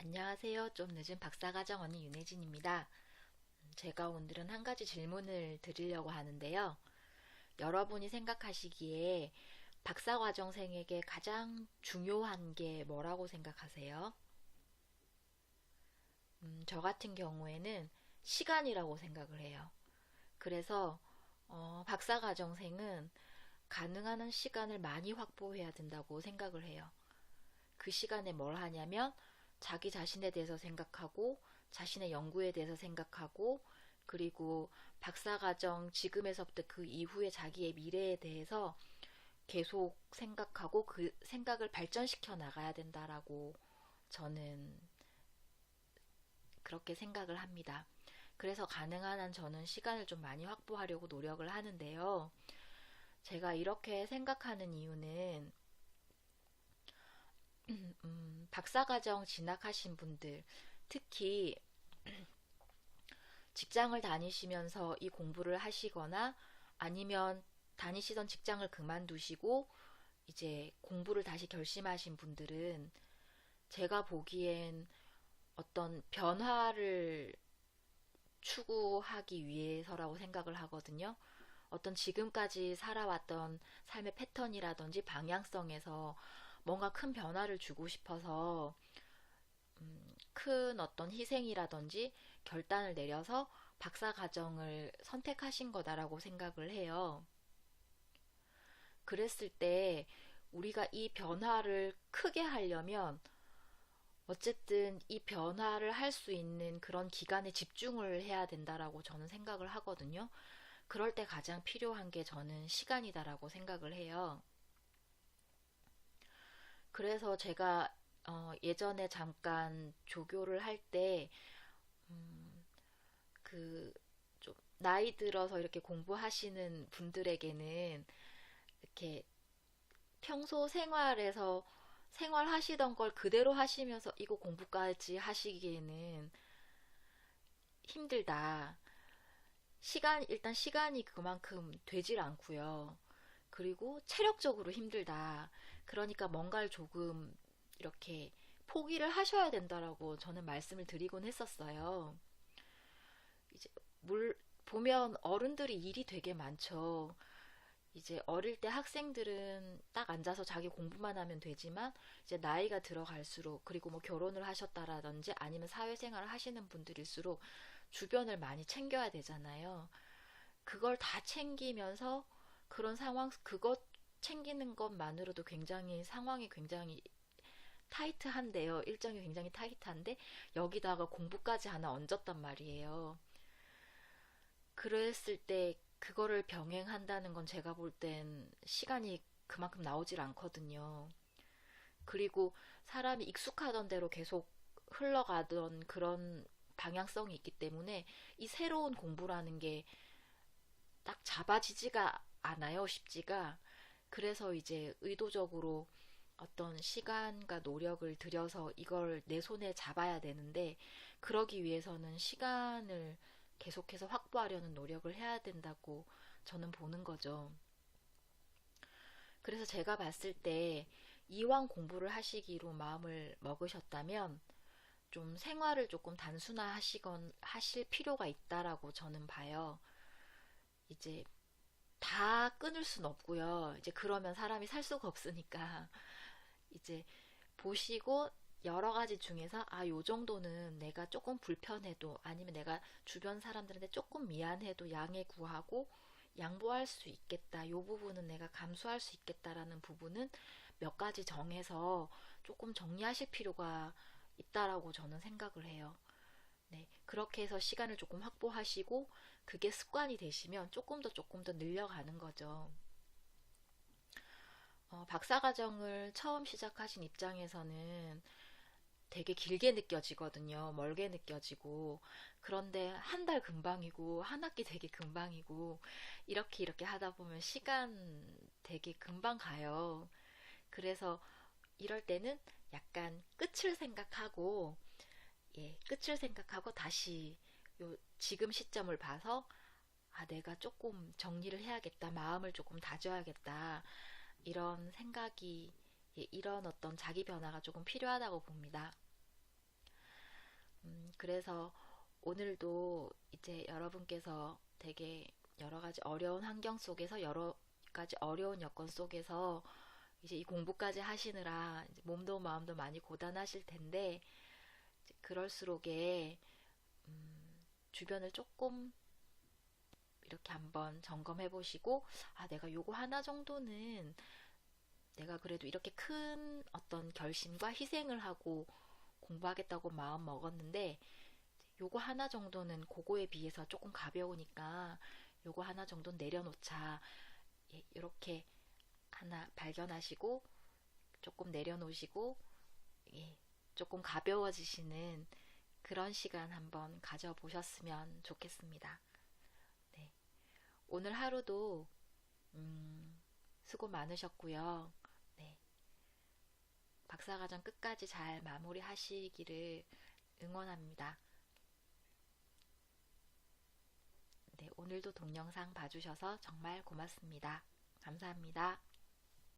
안녕하세요. 좀 늦은 박사과정 언니 윤혜진입니다. 제가 오늘은 한 가지 질문을 드리려고 하는데요. 여러분이 생각하시기에 박사과정생에게 가장 중요한 게 뭐라고 생각하세요? 저 같은 경우에는 시간이라고 생각을 해요. 그래서 박사과정생은 가능한 한 시간을 많이 확보해야 된다고 생각을 해요. 그 시간에 뭘 하냐면 자기 자신에 대해서 생각하고 자신의 연구에 대해서 생각하고 그리고 박사과정 지금에서부터 그 이후에 자기의 미래에 대해서 계속 생각하고 그 생각을 발전시켜 나가야 된다라고 저는 그렇게 생각을 합니다. 그래서 가능한 한 저는 시간을 좀 많이 확보하려고 노력을 하는데요. 제가 이렇게 생각하는 이유는 박사과정 진학하신 분들, 특히 직장을 다니시면서 이 공부를 하시거나 아니면 다니시던 직장을 그만두시고 이제 공부를 다시 결심하신 분들은 제가 보기엔 어떤 변화를 추구하기 위해서라고 생각을 하거든요. 어떤 지금까지 살아왔던 삶의 패턴이라든지 방향성에서 뭔가 큰 변화를 주고 싶어서 큰 어떤 희생이라든지 결단을 내려서 박사 과정을 선택하신 거다라고 생각을 해요. 그랬을 때 우리가 이 변화를 크게 하려면 어쨌든 이 변화를 할 수 있는 그런 기간에 집중을 해야 된다라고 저는 생각을 하거든요. 그럴 때 가장 필요한 게 저는 시간이다라고 생각을 해요. 그래서 제가 예전에 잠깐 조교를 할 때, 그, 좀, 나이 들어서 이렇게 공부하시는 분들에게는 이렇게 평소 생활에서 생활하시던 걸 그대로 하시면서 이거 공부까지 하시기에는 힘들다. 일단 시간이 그만큼 되질 않고요. 그리고 체력적으로 힘들다. 그러니까 뭔가를 조금 이렇게 포기를 하셔야 된다라고 저는 말씀을 드리곤 했었어요. 이제 물 보면 어른들이 일이 되게 많죠. 이제 어릴 때 학생들은 딱 앉아서 자기 공부만 하면 되지만 이제 나이가 들어갈수록 그리고 뭐 결혼을 하셨다라든지 아니면 사회생활을 하시는 분들일수록 주변을 많이 챙겨야 되잖아요. 그걸 다 챙기면서 그런 상황, 그것 챙기는 것만으로도 굉장히 상황이 굉장히 타이트한데요. 일정이 굉장히 타이트한데 여기다가 공부까지 하나 얹었단 말이에요. 그랬을 때 그거를 병행한다는 건 제가 볼 땐 시간이 그만큼 나오질 않거든요. 그리고 사람이 익숙하던 대로 계속 흘러가던 그런 방향성이 있기 때문에 이 새로운 공부라는 게 딱 잡아지지가 않아요, 쉽지가. 그래서 이제 의도적으로 어떤 시간과 노력을 들여서 이걸 내 손에 잡아야 되는데, 그러기 위해서는 시간을 계속해서 확보하려는 노력을 해야 된다고 저는 보는 거죠. 그래서 제가 봤을 때 이왕 공부를 하시기로 마음을 먹으셨다면 좀 생활을 조금 단순화하시건 하실 필요가 있다라고 저는 봐요. 이제 다 끊을 순 없고요. 이제 그러면 사람이 살 수가 없으니까 이제 보시고 여러 가지 중에서 요 정도는 내가 조금 불편해도 아니면 내가 주변 사람들한테 조금 미안해도 양해 구하고 양보할 수 있겠다. 요 부분은 내가 감수할 수 있겠다라는 부분은 몇 가지 정해서 조금 정리하실 필요가 있다라고 저는 생각을 해요. 네, 그렇게 해서 시간을 조금 확보하시고 그게 습관이 되시면 조금 더 늘려가는 거죠. 박사과정을 처음 시작하신 입장에서는 되게 길게 느껴지거든요. 멀게 느껴지고. 그런데 한 달 금방이고, 한 학기 되게 금방이고, 이렇게 하다 보면 시간 되게 금방 가요. 그래서 이럴 때는 약간 끝을 생각하고, 끝을 생각하고 다시 지금 시점을 봐서, 내가 조금 정리를 해야겠다. 마음을 조금 다져야겠다. 이런 생각이, 이런 어떤 자기 변화가 조금 필요하다고 봅니다. 그래서 오늘도 이제 여러분께서 되게 여러 가지 어려운 환경 속에서 여러 가지 어려운 여건 속에서 이제 이 공부까지 하시느라 이제 몸도 마음도 많이 고단하실 텐데 이제 그럴수록에 주변을 조금 이렇게 한번 점검해 보시고 아 내가 요거 하나 정도는 내가 그래도 이렇게 큰 어떤 결심과 희생을 하고 공부하겠다고 마음 먹었는데 요거 하나 정도는 그거에 비해서 조금 가벼우니까 요거 하나 정도는 내려놓자. 예, 이렇게 하나 발견하시고 조금 내려놓으시고 예, 조금 가벼워지시는 그런 시간 한번 가져보셨으면 좋겠습니다. 네, 오늘 하루도 수고 많으셨고요. 네, 박사과정 끝까지 잘 마무리하시기를 응원합니다. 네, 오늘도 동영상 봐주셔서 정말 고맙습니다. 감사합니다.